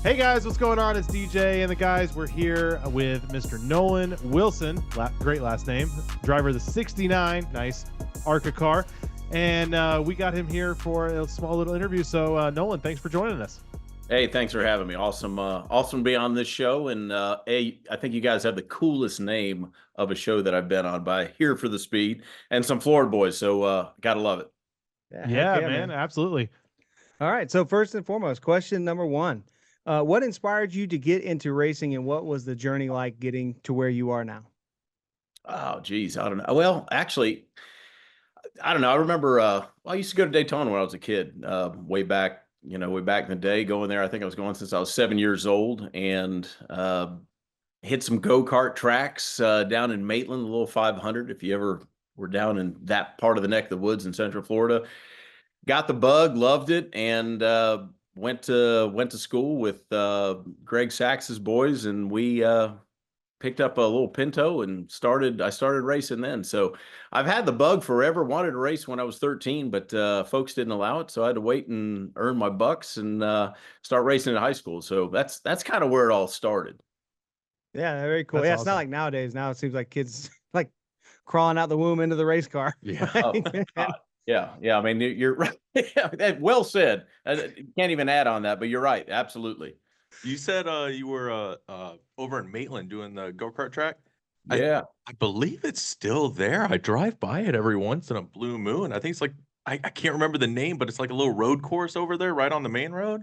Hey guys, what's going on? It's DJ and the guys. We're here with Mr. Nolan Wilson, great last name, driver of the 69, nice Arca car. And we got him here for a small little interview. So Nolan, thanks for joining us. Hey, thanks for having me. Awesome to be on this show. And I think you guys have the coolest name of a show that I've been on by Here for the Speed and some Florida boys. So gotta love it. Yeah, man, absolutely. All right. So first and foremost, question number one. What inspired you to get into racing and what was the journey like getting to where you are now? Oh, geez, I don't know. Well, actually, I don't know. I remember I used to go to Daytona when I was a kid, way back in the day, going there. I think I was going since I was 7 years old, and hit some go-kart tracks down in Maitland, the little 500. If you ever were down in that part of the neck of the woods in Central Florida, got the bug, loved it, and went to school with Greg Sachs's boys, and we picked up a little Pinto and I started racing then. So I've had the bug forever. Wanted to race when I was 13, but folks didn't allow it, so I had to wait and earn my bucks and start racing in high school. So that's kind of where it all started. Yeah, very cool. That's Yeah, it's not awesome. like nowadays. Now it seems like kids like crawling out the womb into the race car. Yeah. Oh, God. Yeah. I mean, you're right. Well said. You can't even add on that, but you're right. Absolutely. You said you were over in Maitland doing the go-kart track. Yeah. I believe it's still there. I drive by it every once in a blue moon. I think it's like I can't remember the name, but it's like a little road course over there, right on the main road.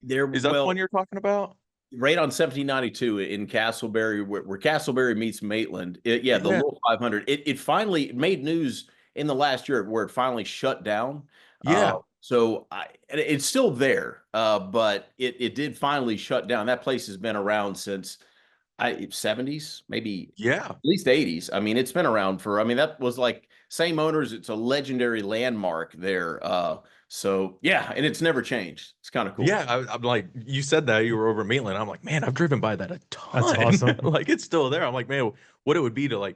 Is that the one you're talking about? Right on 1792 in Castleberry, where Castleberry meets Maitland. The little 500. It finally made news in the last year where it finally shut down. Yeah. It's still there, but it did finally shut down. That place has been around since 70s, maybe at least 80s. I mean, it's been around that was like same owners. It's a legendary landmark there. And it's never changed. It's kind of cool. Yeah, I'm like, you said that you were over Maitland. I'm like, man, I've driven by that a ton. That's awesome. Like, it's still there. I'm like, man, what it would be to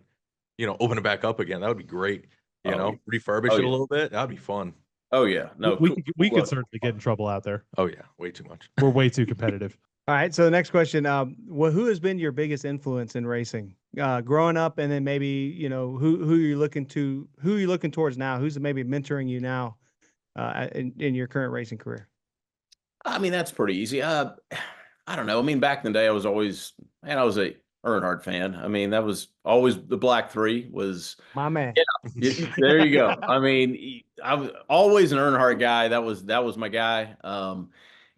open it back up again. That would be great. Refurbish it a little bit. That'd be fun. Oh yeah, no, we could certainly get in trouble out there. Oh yeah, way too much. We're way too competitive. All right. So the next question, who has been your biggest influence in racing, growing up, and then maybe, who you're looking towards now? Who's maybe mentoring you now, in your current racing career? I mean, that's pretty easy. I don't know. I mean, back in the day, I was a Earnhardt fan. I mean, that was always the Black Three was my man. Yeah, there you go. I mean, I was always an Earnhardt guy. That was my guy.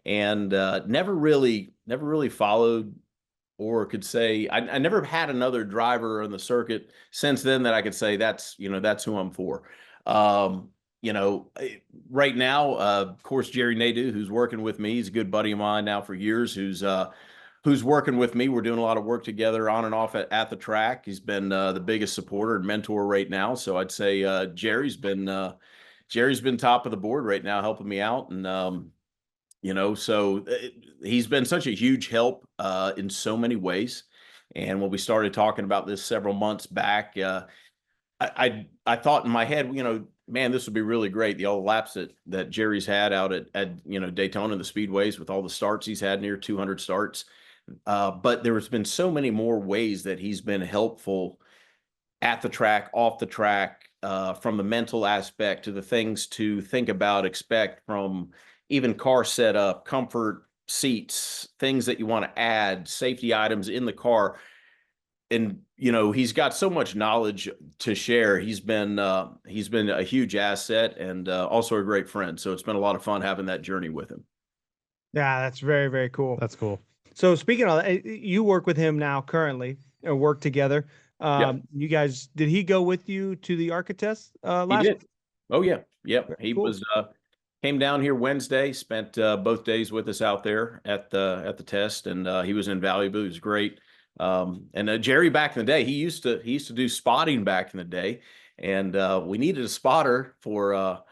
And never really followed or could say I never had another driver on the circuit since then that I could say that's who I'm for. Right now, of course, Jerry Nadeau, who's working with me, he's a good buddy of mine now for years, who's working with me. We're doing a lot of work together on and off at the track. He's been the biggest supporter and mentor right now. So I'd say Jerry's been top of the board right now, helping me out. And, he's been such a huge help in so many ways. And when we started talking about this several months back, I thought in my head, man, this would be really great. The all laps that Jerry's had out at Daytona, the speedways, with all the starts he's had, near 200 starts. But there has been so many more ways that he's been helpful at the track, off the track, from the mental aspect to the things to think about, expect from even car setup, comfort, seats, things that you want to add, safety items in the car. And, he's got so much knowledge to share. He's been a huge asset and also a great friend. So it's been a lot of fun having that journey with him. Yeah, that's very, very cool. That's cool. So speaking of that, you work with him now currently, or work together. You guys, did he go with you to the Arca test last? He did. Oh yeah. Yep. He cool. Came down here Wednesday, spent both days with us out there at the test, and he was invaluable. He was great. And Jerry, back in the day, he used to do spotting back in the day, and we needed a spotter for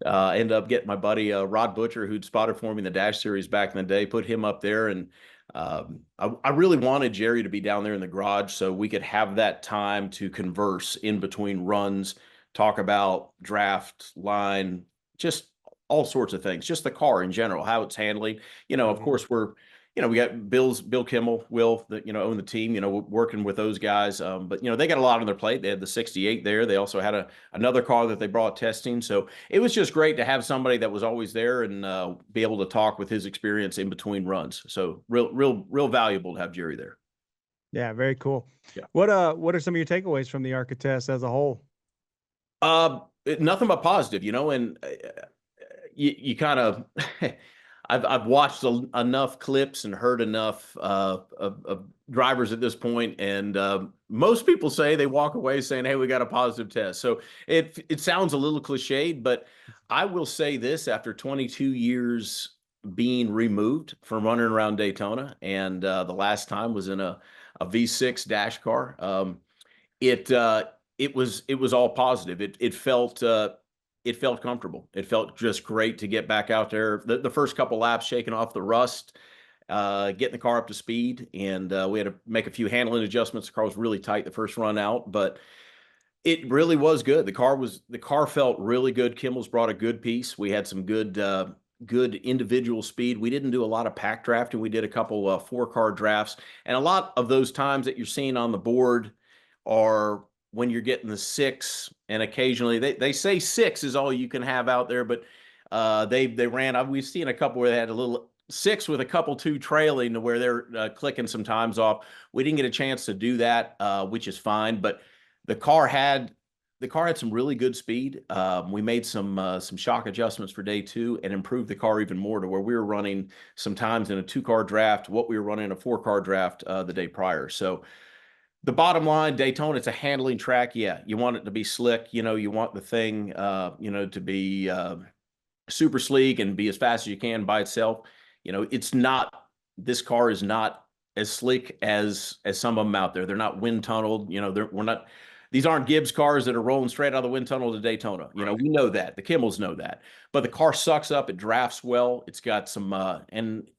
ended up getting my buddy Rod Butcher, who'd spotted for me in the Dash Series back in the day, put him up there. And I really wanted Jerry to be down there in the garage so we could have that time to converse in between runs, talk about draft, line, just all sorts of things, just the car in general, how it's handling. Of course, we're you know, we got Bill Kimmel, Will, that, you know, own the team, you know, working with those guys. But, you know, they got a lot on their plate. They had the 68 there. They also had another car that they brought testing. So it was just great to have somebody that was always there and be able to talk with his experience in between runs. So real valuable to have Jerry there. Yeah, very cool. Yeah. What are some of your takeaways from the Arca test as a whole? Nothing but positive, you know, and you kind of I've watched enough clips and heard enough of drivers at this point, and most people say they walk away saying, "Hey, we got a positive test." So it sounds a little cliched, but I will say this: after 22 years being removed from running around Daytona, and the last time was in a V6 dash car, it was all positive. It felt comfortable. It felt just great to get back out there. The first couple laps, shaking off the rust, getting the car up to speed, and we had to make a few handling adjustments. The car was really tight the first run out, but it really was good. The car felt really good. Kimmel's brought a good piece. We had some good individual speed. We didn't do a lot of pack drafting. We did a couple 4-car drafts, and a lot of those times that you're seeing on the board are when you're getting the 6, and occasionally they say 6 is all you can have out there, but they ran. We've seen a couple where they had a little 6 with a couple 2 trailing to where they're clicking some times off. We didn't get a chance to do that, which is fine, but the car had some really good speed. We made some shock adjustments for day 2 and improved the car even more to where we were running sometimes in a 2-car draft what we were running in a 4-car draft the day prior. So the bottom line, Daytona, it's a handling track. Yeah, you want it to be slick. You know, you want the thing, you know, to be super sleek and be as fast as you can by itself. You know, it's not. This car is not as slick as some of them out there. They're not wind tunneled. You know, we're not. These aren't Gibbs cars that are rolling straight out of the wind tunnel to Daytona. You know, we know that. The Kimmels know that. But the car sucks up. It drafts well. It's got some, and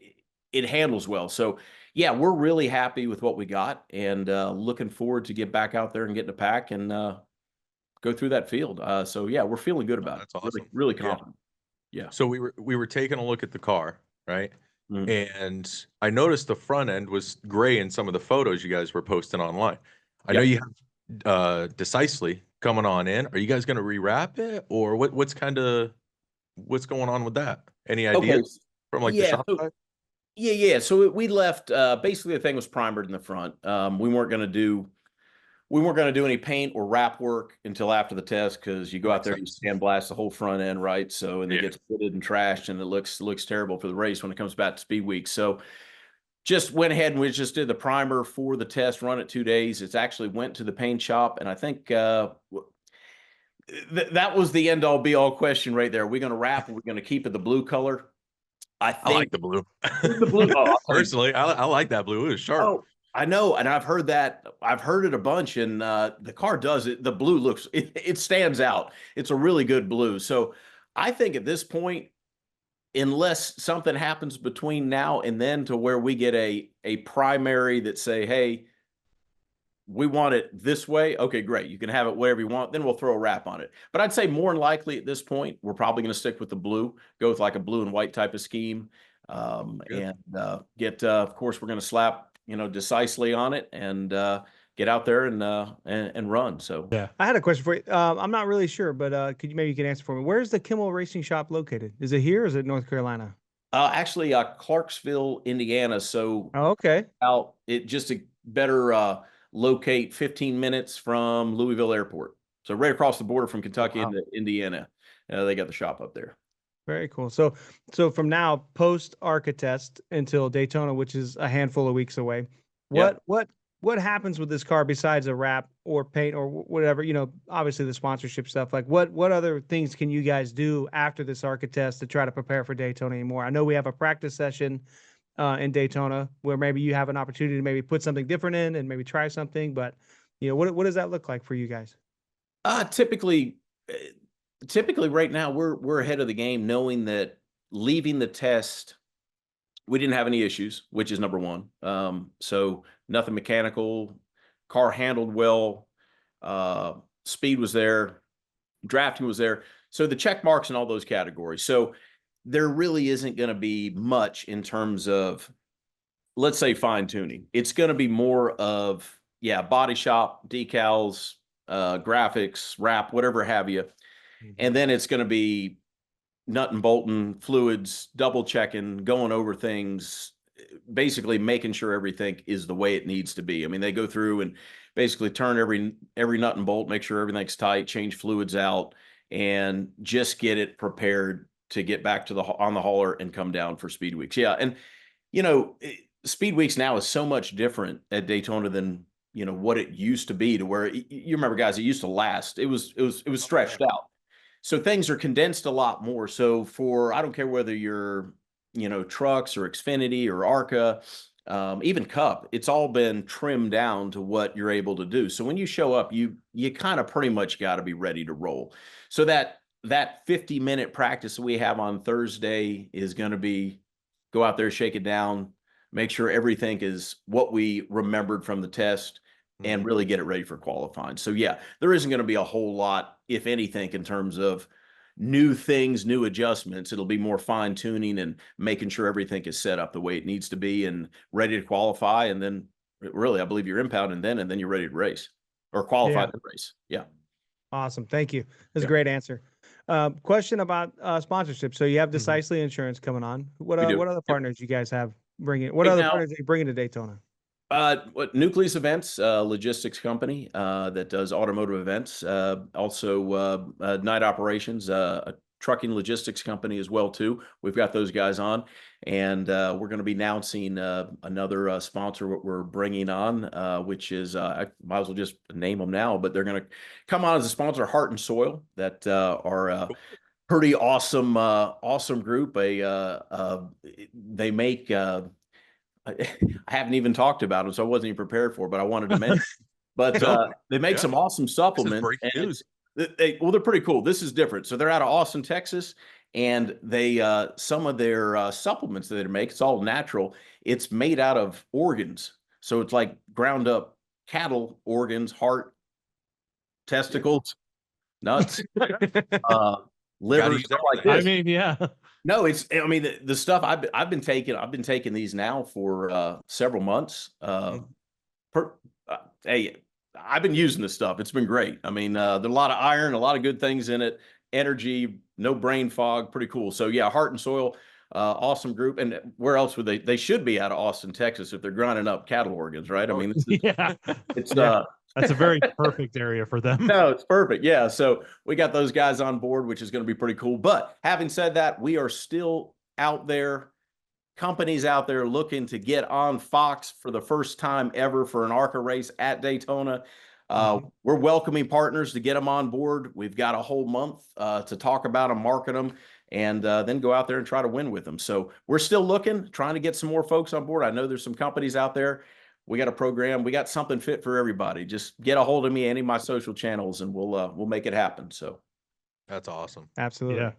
it handles well. So, yeah, we're really happy with what we got, and looking forward to get back out there and getting a pack and go through that field. So, yeah, we're feeling good about it. That's awesome. Really confident. Yeah. So we were taking a look at the car, right? And I noticed the front end was gray in some of the photos you guys were posting online. I know you have Decisely coming on in. Are you guys going to rewrap it, or what's going on with that? Any ideas from like the shop side? Yeah. So we left. Basically, the thing was primered in the front. We weren't going to do any paint or wrap work until after the test, because you go out there and you sandblast the whole front end, right? So and it gets pitted and trashed, and it looks terrible for the race when it comes back to Speed Week. So just went ahead and we just did the primer for the test run at 2 days. It's actually went to the paint shop, and I think that was the end all be all question right there. Are we going to wrap? Or are we going to keep it the blue color? I like the blue. The blue. Personally, I like that blue. It was sharp. Oh, I know, and I've heard that. I've heard it a bunch, and the car does it. The blue looks, it stands out. It's a really good blue. So I think at this point, unless something happens between now and then to where we get a primary that say, hey, we want it this way. Okay, great. You can have it whatever you want. Then we'll throw a wrap on it. But I'd say more than likely at this point, we're probably going to stick with the blue, go with like a blue and white type of scheme. And get, of course, we're going to slap, you know, Decisely on it and get out there and run. So yeah, I had a question for you. I'm not really sure, but maybe you can answer for me. Where's the Kimmel Racing Shop located? Is it here or is it North Carolina? Actually, Clarksville, Indiana. So okay, out it just to better locate 15 minutes from Louisville Airport. So right across the border from Kentucky into Indiana. They got the shop up there. Very cool. So from now, post Arca test until Daytona, which is a handful of weeks away, what happens with this car besides a wrap or paint or whatever? You know, obviously the sponsorship stuff. Like what other things can you guys do after this Arca test to try to prepare for Daytona anymore? I know we have a practice session in Daytona where maybe you have an opportunity to maybe put something different in and maybe try something. But you know, what does that look like for you guys? Typically right now we're ahead of the game, knowing that leaving the test, we didn't have any issues, which is number one. So nothing mechanical, car handled well, speed was there, drafting was there. So the check marks in all those categories. So there really isn't going to be much in terms of let's say fine tuning. It's going to be more of, yeah, body shop, decals, graphics, wrap, whatever have you. And then it's going to be nut and bolting, fluids, double checking, going over things, basically making sure everything is the way it needs to be. I mean, they go through and basically turn every nut and bolt, make sure everything's tight, change fluids out, and just get it prepared to get back to on the hauler and come down for speed weeks. Yeah, and speed weeks now is so much different at Daytona than what it used to be. To where you remember, guys, it used to last. It was stretched out. So things are condensed a lot more. So I don't care whether you're, trucks or Xfinity or Arca, even Cup, it's all been trimmed down to what you're able to do. So when you show up, you kind of pretty much got to be ready to roll. So that 50-minute practice we have on Thursday is going to be go out there, shake it down, make sure everything is what we remembered from the test, and really get it ready for qualifying. So yeah, there isn't going to be a whole lot, if anything, in terms of new things, new adjustments. It'll be more fine tuning and making sure everything is set up the way it needs to be and ready to qualify. And then really, I believe you're impounding and then you're ready to race or qualify the race. Yeah. Awesome. Thank you. That's a great answer. Question about sponsorship. So you have Decisely Insurance coming on. What other partners you guys have bringing? What other partners are you bringing to Daytona? Nucleus Events, logistics company that does automotive events. Also, Night Operations, a trucking logistics company as well too. We've got those guys on, and we're going to be announcing another sponsor we're bringing on, which is I might as well just name them now, but they're going to come on as a sponsor, Heart and Soil, that are pretty awesome, awesome group. They make. I haven't even talked about them, so I wasn't even prepared for it, but I wanted to mention. But they make some awesome supplements. Breaking news. They're pretty cool. This is different. So they're out of Austin, Texas, and they some of their supplements that they make, it's all natural. It's made out of organs, so it's like ground up cattle organs, heart, testicles, nuts, liver, stuff like this. I mean, yeah. No, the stuff I've been taking these now for several months. Hey, I've been using this stuff. It's been great. I mean, there's a lot of iron, a lot of good things in it, energy, no brain fog, pretty cool. So yeah, Heart and Soil, awesome group. And where else would they should be out of Austin, Texas, if they're grinding up cattle organs, right? I mean, it's that's a very perfect area for them. No, it's perfect. Yeah. So we got those guys on board, which is going to be pretty cool. But having said that, we are still out there, companies out there looking to get on Fox for the first time ever for an Arca race at Daytona. We're welcoming partners to get them on board. We've got a whole month to talk about them, market them, and then go out there and try to win with them. So we're still looking, trying to get some more folks on board. I know there's some companies out there. We got a program. We got something fit for everybody. Just get a hold of me, any of my social channels, and we'll make it happen. So that's awesome. Absolutely.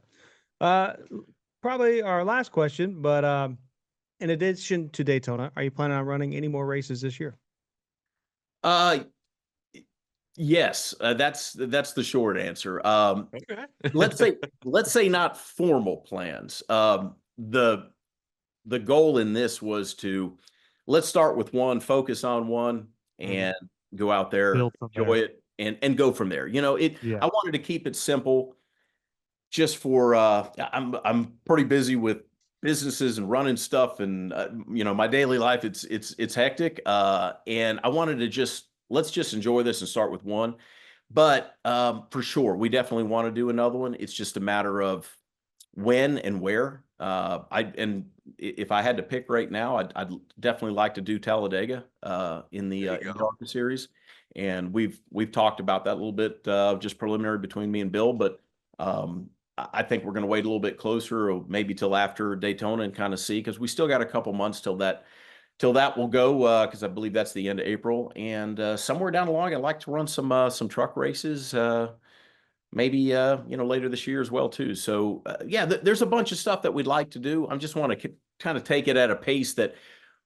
Yeah. Probably our last question, but in addition to Daytona, are you planning on running any more races this year? Yes, that's the short answer. Okay. let's say not formal plans. The goal in this was to let's start with one, focus on one, and go out there, enjoy it, and go from there. I wanted to keep it simple. Just for I'm pretty busy with businesses and running stuff, and my daily life it's hectic. And I wanted to let's just enjoy this and start with one. But for sure, we definitely want to do another one. It's just a matter of when and where. If I had to pick right now, I'd definitely like to do Talladega in the Arca series, and we've talked about that a little bit, just preliminary between me and Bill. But I think we're going to wait a little bit closer, or maybe till after Daytona, and kind of see, because we still got a couple months till that will go, because I believe that's the end of April, and somewhere down the line, I'd like to run some truck races. Maybe later this year as well too. So there's a bunch of stuff that we'd like to do. I just want to kind of take it at a pace that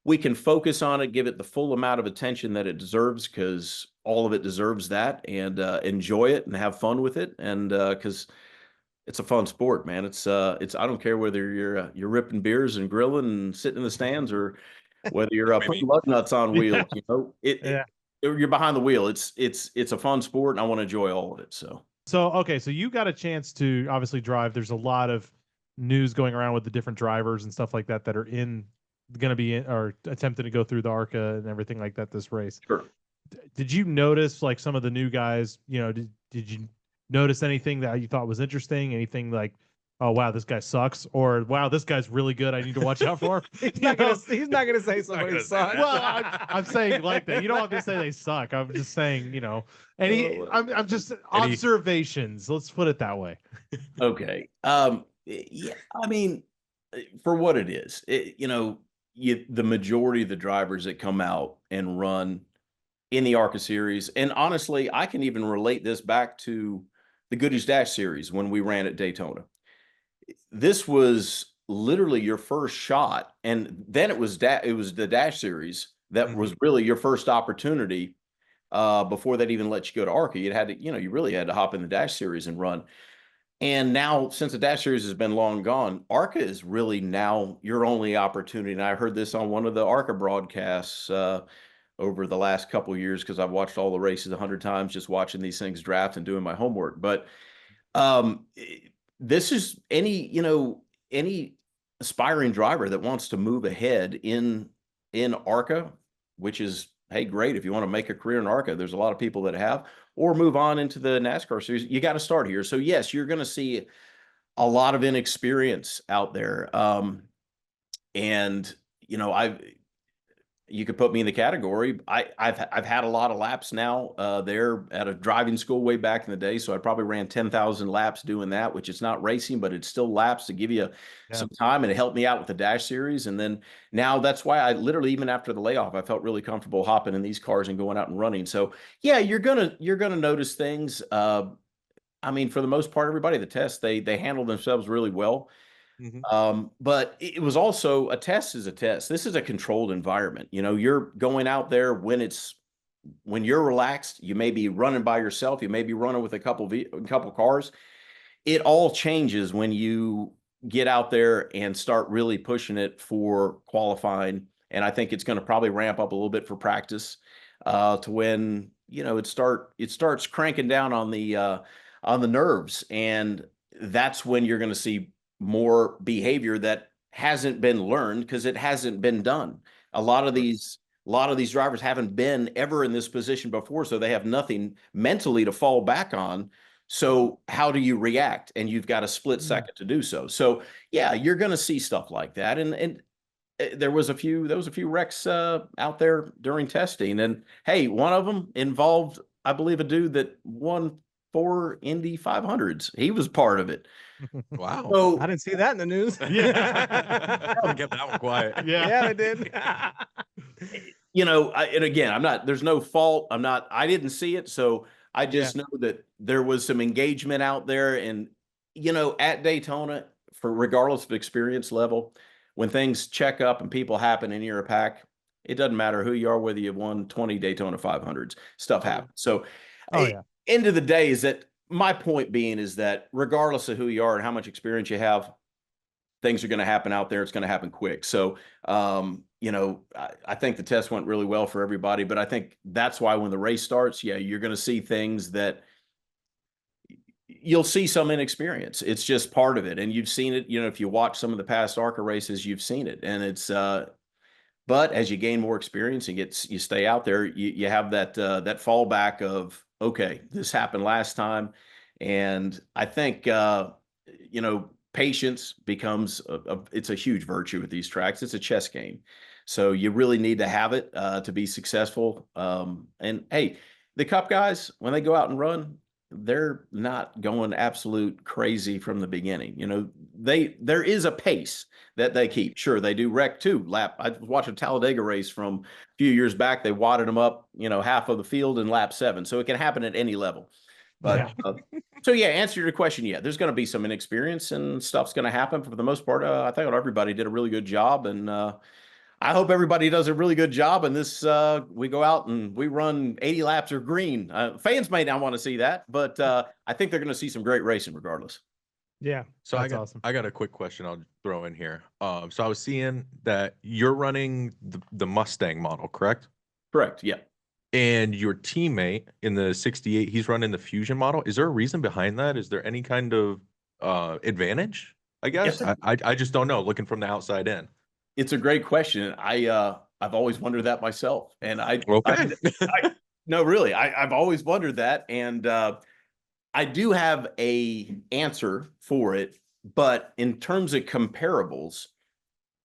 we can focus on it, give it the full amount of attention that it deserves, because all of it deserves that, and enjoy it and have fun with it, and because it's a fun sport, man. It's I don't care whether you're ripping beers and grilling and sitting in the stands, or whether you're putting lug nuts on wheels, you know, you're behind the wheel. It's a fun sport, and I want to enjoy all of it. So, okay, so you got a chance to obviously drive. There's a lot of news going around with the different drivers and stuff like that that are going to be in, or attempting to go through the Arca and everything like that this race. Sure. Did you notice like some of the new guys, you know, did you notice anything that you thought was interesting? Anything like, oh, wow, this guy sucks, or wow, this guy's really good, I need to watch out for him? He's not gonna say somebody sucks. Well, I'm saying like that. You don't have to say they suck. I'm just saying, you know, I'm just observations. Let's put it that way. Okay. Yeah, I mean, for what it is, you know, the majority of the drivers that come out and run in the Arca series, and honestly, I can even relate this back to the Goodies Dash series when we ran at Daytona. This was literally your first shot, and then it was the Dash series that was really your first opportunity before they'd even let you go to Arca. You had to, you know, you really had to hop in the Dash series and run. And now, since the Dash series has been long gone, Arca is really now your only opportunity. And I heard this on one of the Arca broadcasts over the last couple of years, because I've watched all the races 100 times, just watching these things draft and doing my homework. But this is any aspiring driver that wants to move ahead in Arca, which is, hey, great. If you want to make a career in Arca, there's a lot of people that have, or move on into the NASCAR series, you got to start here. So yes, you're going to see a lot of inexperience out there. And you know, you could put me in the category. I've had a lot of laps now there at a driving school way back in the day. So I probably ran 10,000 laps doing that, which is not racing, but it's still laps to give you some time, and it helped me out with the Dash series. And then now that's why I literally, even after the layoff, I felt really comfortable hopping in these cars and going out and running. So yeah, you're gonna notice things. I mean, for the most part, everybody at the test, they handle themselves really well. But it was also, a test is a test. This is a controlled environment. You know, you're going out there when you're relaxed. You may be running by yourself. You may be running with a couple cars. It all changes when you get out there and start really pushing it for qualifying. And I think it's going to probably ramp up a little bit for practice to when, you know, it starts cranking down on the nerves. And that's when you're going to see more behavior that hasn't been learned, because it hasn't been done. A lot of these drivers haven't been ever in this position before, so they have nothing mentally to fall back on. So how do you react? And you've got a split second to do so. So yeah, you're going to see stuff like that. And there was a few wrecks out there during testing. And hey, one of them involved, I believe, a dude that won 4 Indy 500s. He was part of it. Wow. So, I didn't see that in the news. Yeah. Probably kept that one quiet. Yeah, they did. You know, and again, there's no fault. I didn't see it. So I just know that there was some engagement out there. And, you know, at Daytona, regardless of experience level, when things check up and people happen and you're a pack, it doesn't matter who you are, whether you've won 20 Daytona 500s, stuff happens. So end of the day is that, my point being is that regardless of who you are and how much experience you have, things are going to happen out there. It's going to happen quick. So, you know, I think the test went really well for everybody, but I think that's why when the race starts, you're going to see things that you'll see some inexperience. It's just part of it. And you've seen it, you know, if you watch some of the past Arca races, you've seen it. And it's, but as you gain more experience and you stay out there, you have that fallback of, okay, this happened last time. And I think, you know, patience becomes it's a huge virtue with these tracks. It's a chess game. So you really need to have it to be successful. And hey, the Cup guys, when they go out and run, they're not going absolute crazy from the beginning. You know, there is a pace that they keep. Sure, they do wreck too. I watched a Talladega race from a few years back. They wadded them up, you know, half of the field in lap 7. So it can happen at any level. But so yeah, answer your question. Yeah, there's going to be some inexperience and stuff's going to happen. For the most part, I think everybody did a really good job, and I hope everybody does a really good job. And this, we go out and we run 80 laps of green. Fans may not want to see that, but I think they're going to see some great racing regardless. Yeah. So That's awesome. I got a quick question I'll throw in here. So I was seeing that you're running the Mustang model, correct? Correct. Yeah. And your teammate in the 68, he's running the Fusion model. Is there a reason behind that? Is there any kind of advantage? I guess I just don't know. Looking from the outside in. It's a great question. I've always wondered that myself, and Okay. no, really, I've always wondered that, and I do have a answer for it. But in terms of comparables,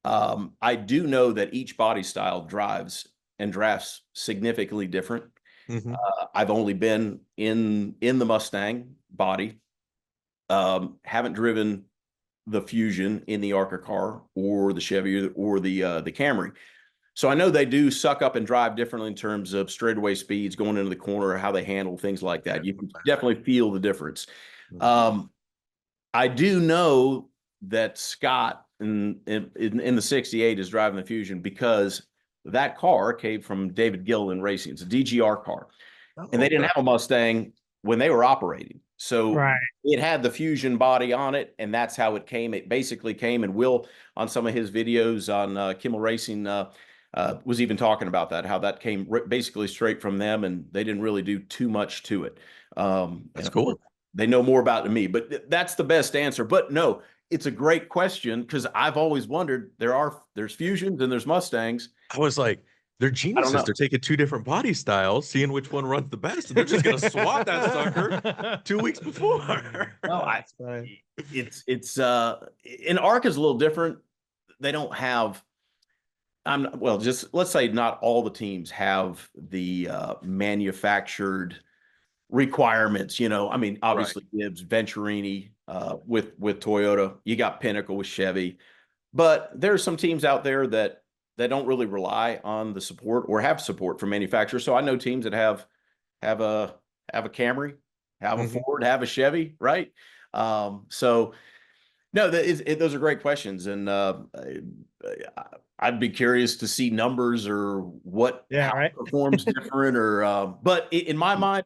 I do know that each body style drives and drafts significantly different. Mhm. I've only been in the Mustang body. Haven't driven the Fusion in the Arca car or the Chevy or the Camry. So I know they do suck up and drive differently in terms of straightaway speeds, going into the corner, how they handle things like that. You can definitely feel the difference. I do know that Scott in the 68 is driving the Fusion because that car came from David Gilliland Racing. It's a DGR car. And they didn't have a Mustang when they were operating. So it had the Fusion body on it, and that's how it came. It basically came, and Will, on some of his videos on Kimmel Racing, was even talking about that, how that came basically straight from them, and they didn't really do too much to it. That's cool. They know more about it than me, but that's the best answer. But no, it's a great question because I've always wondered, there's Fusions and there's Mustangs. I was like, they're geniuses. know. They're taking two different body styles, seeing which one runs the best, and they're just gonna swap that sucker 2 weeks before. No, it's in Arca's a little different. They don't have just let's say not all the teams have the manufactured requirements. I mean, obviously Gibbs, Venturini with Toyota. You got Pinnacle with Chevy, but there's some teams out there that don't really rely on the support or have support from manufacturers. So I know teams that have a Camry, have a Ford, have a Chevy, right? So no, those are great questions, and I'd be curious to see numbers or how it performs different, or but in my mind,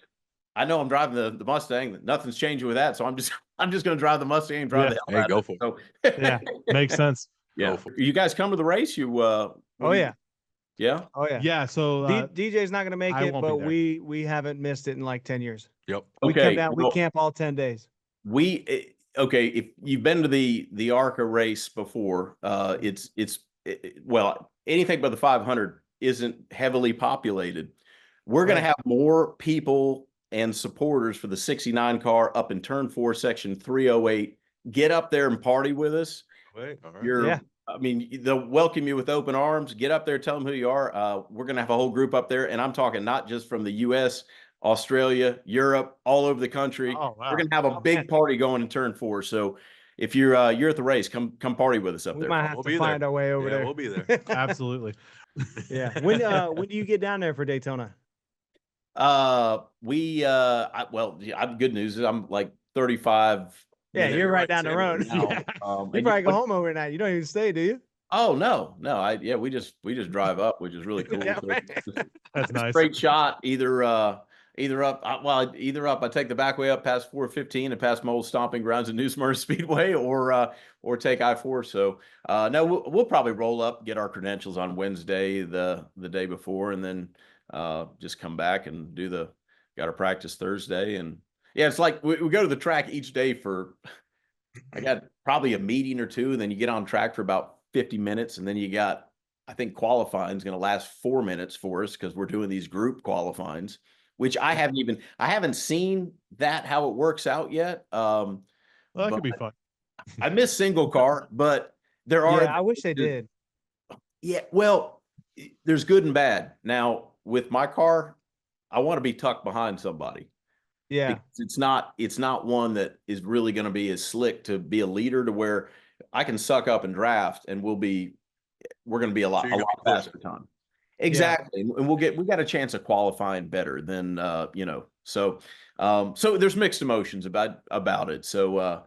I know I'm driving the Mustang. Nothing's changing with that, so I'm just going to drive the Mustang and drive the hell out of it. For it. Yeah, makes sense. Yeah, you guys come to the race? You yeah. Yeah. So DJ's not going to make I it, won't but be we haven't missed it in like 10 years. Yep. We come down. We camp all 10 days. If you've been to the Arca race before, anything but the 500 isn't heavily populated. We're going to have more people and supporters for the 69 car up in turn 4, section 308. Get up there and party with us. All right. I mean, they'll welcome you with open arms. Get up there, tell them who you are. We're going to have a whole group up there, and I'm talking not just from the U.S., Australia, Europe, all over the country. Oh, wow. We're going to have a big party going in turn 4. So if you're at the race, come party with us up there. We might have to find our way over there. We'll be there. Absolutely. Yeah. When do you get down there for Daytona? Good news is I'm like 35. Yeah, you're right down the road. Now. You probably go home overnight. You don't even stay, do you? Oh no. We just drive up, which is really cool. That's nice. Straight shot, either up. I take the back way up past 415 and past my old stomping grounds at New Smyrna Speedway, or take I-4. So no, we'll probably roll up, get our credentials on Wednesday, the day before, and then just come back and got our practice Thursday. And yeah, it's like we go to the track each day I got probably a meeting or two, and then you get on track for about 50 minutes, and then you got, I think qualifying is going to last 4 minutes for us because we're doing these group qualifyings, which I haven't seen how it works out yet. Well, that could be fun. I miss single car, but there are. Yeah, I wish they did. Yeah, well, there's good and bad. Now with my car, I want to be tucked behind somebody. Yeah, it's not one that is really going to be as slick to be a leader, to where I can suck up and draft, and we're going to be a lot faster time. Exactly. Yeah. And we got a chance of qualifying better than so there's mixed emotions about it. So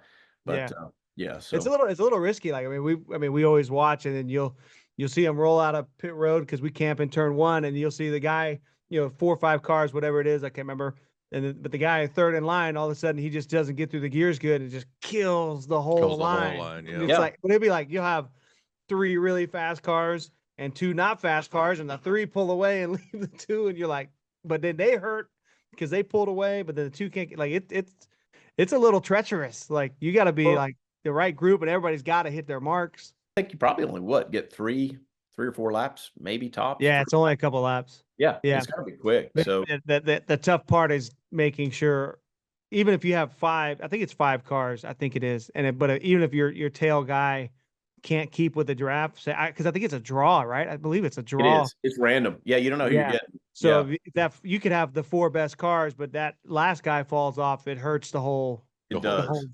so it's a little risky. Like we always watch, and then you'll see them roll out of pit road because we camp in turn 1, and you'll see the guy, 4 or 5 cars, whatever it is, I can't remember, but the guy third in line, all of a sudden he just doesn't get through the gears good and just kills the whole line. Yeah. And it's like, but it'd be like you'll have 3 really fast cars and 2 not fast cars, and the 3 pull away and leave the 2, and you're like, but then they hurt because they pulled away, but then the 2 can't. Like it's a little treacherous. Like you got to be like the right group, and everybody's got to hit their marks. I think you probably only get 3 or 4 laps, maybe tops. Yeah, it's only a couple laps. Yeah, yeah, it's gotta be quick. So the tough part is making sure, even if you have 5, I think it's 5 cars, I think it is, but even if your tail guy can't keep with the draft, because I think it's a draw, right? I believe it's a draw. it is. It's random. Yeah, you don't know who you're getting. So if that you could have the 4 best cars, but that last guy falls off, it hurts the whole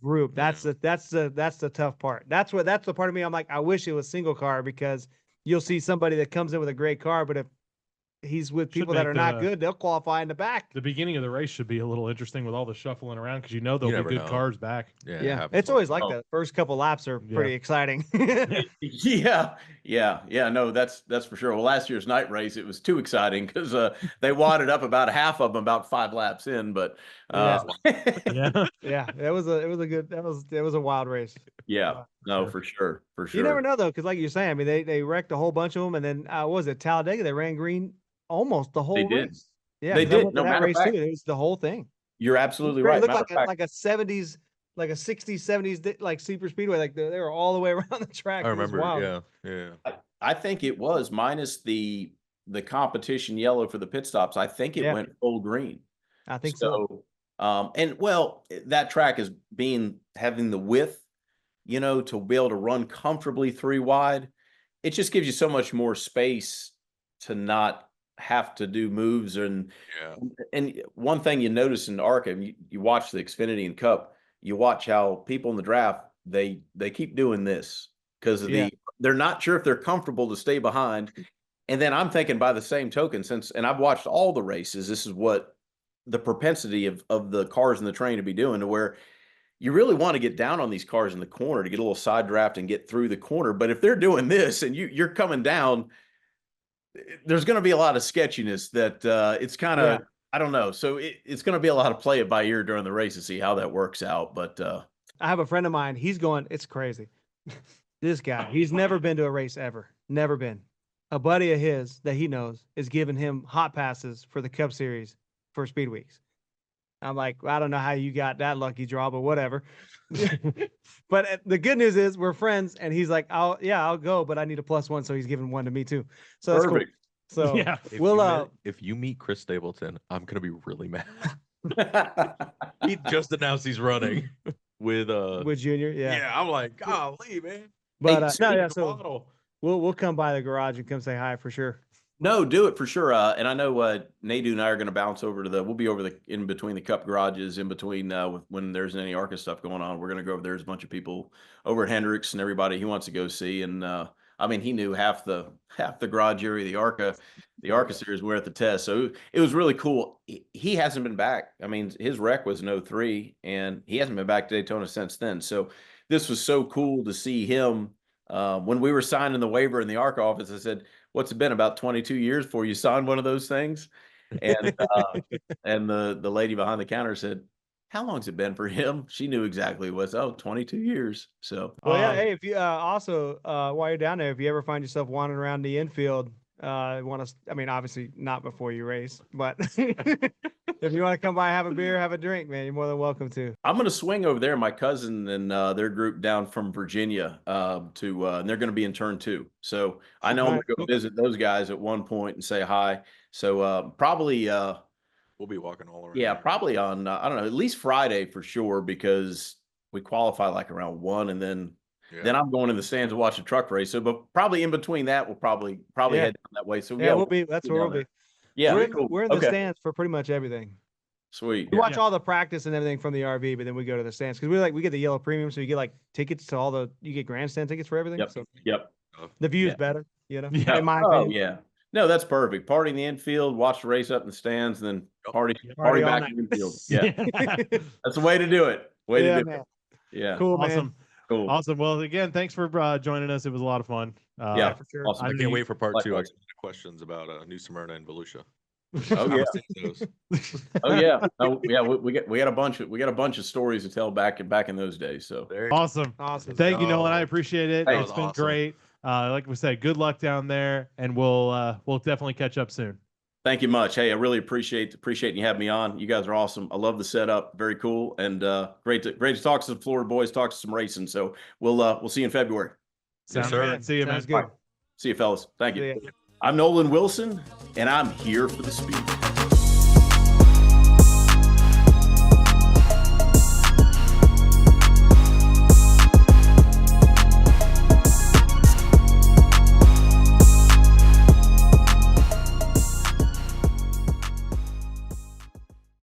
group. That's the tough part. That's the part of me. I'm like, I wish it was single car, because you'll see somebody that comes in with a great car, but if he's with people that are not good, they'll qualify in the back. The beginning of the race should be a little interesting with all the shuffling around, because there'll be good cars back. Yeah. It's always like that. First couple laps are pretty exciting. Yeah. No, that's for sure. Well, last year's night race, it was too exciting because they wadded up about half of them about 5 laps in. But it was a wild race. Yeah, no, for sure. You never know though, because like you're saying, I mean, they wrecked a whole bunch of them, and then what was it, Talladega? They ran green almost the whole race. Yeah, they did. No matter race too. It was the whole thing. You're absolutely right. It looked like a 70s, like a 60s, 70s, like super speedway. Like they were all the way around the track. I remember. Yeah. I think it was minus the competition yellow for the pit stops. I think it went full green. I think so. And that track is having the width, to be able to run comfortably 3 wide. It just gives you so much more space to not have to do moves. And one thing you notice in Arca, you watch the Xfinity and Cup, you watch how people in the draft, they keep doing this because of they're not sure if they're comfortable to stay behind. And then I'm thinking, by the same token, and I've watched all the races, this is what the propensity of the cars in the train to be doing, to where you really want to get down on these cars in the corner to get a little side draft and get through the corner. But if they're doing this and you're coming down, there's going to be a lot of sketchiness that it's kind of, I don't know. So it's going to be a lot of play it by ear during the race to see how that works out. But I have a friend of mine. He's going, it's crazy. This guy, he's never been to a race ever. Never been. A buddy of his that he knows is giving him hot passes for the Cup Series for Speed Weeks. I'm like, I don't know how you got that lucky draw, but whatever. But the good news is we're friends, and he's like, I'll go, but I need a +1, so he's giving 1 to me too. So that's perfect. Cool. So if you meet Chris Stapleton, I'm gonna be really mad. He just announced he's running with Junior. Yeah, I'm like, golly, man. But so we'll come by the garage and come say hi for sure. No, do it for sure. And I know Nadu and I are going to bounce over to we'll be over in between the Cup garages, in between when there's any Arca stuff going on. We're going to go over there. There's a bunch of people over at Hendricks and everybody he wants to go see. And I mean, he knew half the garage area, the Arca series. We're at the test. So it was really cool. He hasn't been back. I mean, his wreck was in 03 and he hasn't been back to Daytona since then. So this was so cool to see him. When we were signing the waiver in the Arca office, I said, what's it been, about 22 years before you signed one of those things? And and the lady behind the counter said, how long has it been for him? She knew exactly what it was. 22 years. So hey, if you also while you're down there, if you ever find yourself wandering around the infield, obviously not before you race, but if you want to come by, have a beer, have a drink, man, you're more than welcome to. I'm going to swing over there. My cousin and their group down from Virginia and they're going to be in turn 2. So I know I'm going to go visit those guys at one point and say hi. So probably we'll be walking all around. Yeah, probably on I don't know, at least Friday for sure, because we qualify like around 1, and then I'm going in the stands to watch a truck race. So, but probably in between that, we'll probably head down that way. So that's where we'll be. Yeah, we're in the stands for pretty much everything. Sweet. We watch all the practice and everything from the RV, but then we go to the stands because we get the yellow premium, so you get like tickets to you get grandstand tickets for everything. Yep. So Yep. The view's better, Yeah. In my opinion. Yeah. No, that's perfect. Party in the infield, watch the race up in the stands, and then party back in the infield. Yeah. That's the way to do it. Way to do it. Yeah. Cool, awesome. Man. Cool. Awesome. Well, again, thanks for joining us. It was a lot of fun. Yeah, for sure. Awesome. I can't wait for part 2. I got questions about New Smyrna and Volusia. Oh yeah. Those. Oh yeah. Oh yeah. We got a bunch of stories to tell back in those days. So There you Awesome. Awesome. Thank you, Nolan. I appreciate it. Hey, It's been awesome. great. Like we said, good luck down there, and we'll definitely catch up soon. Thank you much. Hey, I really appreciate you having me on. You guys are awesome. I love the setup. Very cool, and great to talk to the Florida boys, talk to some racing. So we'll see you in February. Sounds sir. good. See you, man. Sounds good. See you, fellas. Thank you. See ya. I'm Nolan Wilson, and I'm here for the speed.